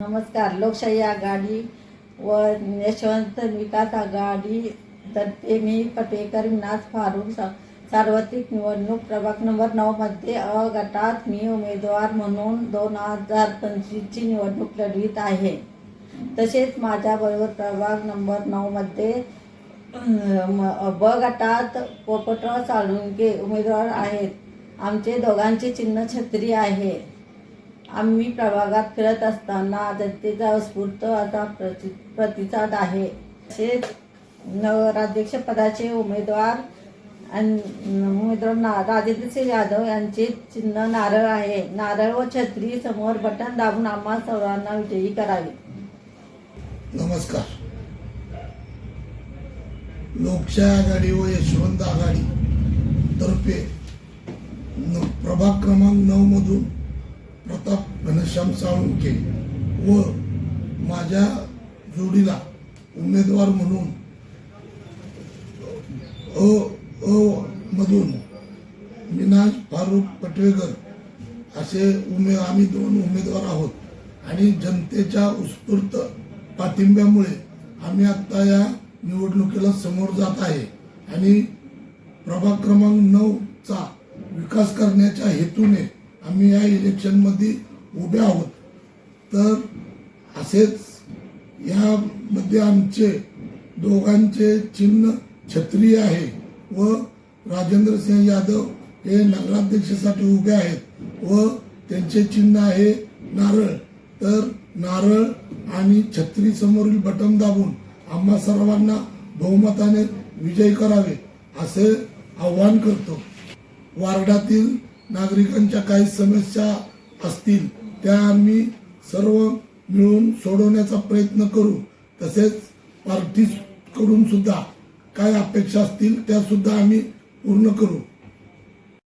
नमस्कार. लोकशाही आघाडी व यशवंत विकास आघाडी तर्फे मी पटेकर विनास फारुक सार्वत्रिक निवडणूक प्रभाग नंबर 9 मध्ये अ गटात मी उमेदवार म्हणून 2025 ची निवडणूक लढवित आहे. तसेच माझ्याबरोबर प्रभाग नंबर 9 मध्ये ब गटात पोपटराव साळुंखे उमेदवार आहेत. आमचे दोघांचे चिन्ह छत्री आहे. आम्ही प्रभागात फिरत असताना जनतेचा उत्स्फूर्त असा प्रतिसाद आहे. तसेच नगराध्यक्षपदाचे उमेदवार राजेंद्रसिंह यादव यांचे चिन्ह नारळ आहे. नारळ व छत्री समोर बटन दाबून आम्हा सर्वांना विजयी करावे. नमस्कार. लोकशाही आघाडी व यशवंत आघाडी तर्फे प्रभाग क्रमांक 9 मधून प्रताप घनश्याम साळुंखे व माझ्या जोडीला उमेदवार म्हणून मधून विनास फारुक पटवेकर असे आम्ही 2 उमेदवार आहोत. आणि जनतेच्या उत्स्फूर्त पाठिंब्यामुळे आम्ही आता या निवडणुकीला समोर जात आहे आणि प्रभाग क्रमांक 9 चा विकास करण्याच्या हेतूने आम्ही या इलेक्शनमध्ये उभे आहोत. तर असेच यामध्ये आमचे दोघांचे चिन्ह छत्री आहे व राजेंद्रसिंह यादव हे नगराध्यक्षासाठी उभे आहेत व त्यांचे चिन्ह आहे नारळ. तर नारळ आणि छत्री समोरील बटन दाबून आम्हा सर्वांना बहुमताने विजयी करावे असे आवाहन करतो. वार्डातील नागरिकांच्या काही समस्या असतील त्या आम्ही सर्व मिळून सोडवण्याचा प्रयत्न करू. तसेच पार्टीकडून सुद्धा काय अपेक्षा असतील त्या सुद्धा आम्ही पूर्ण करू.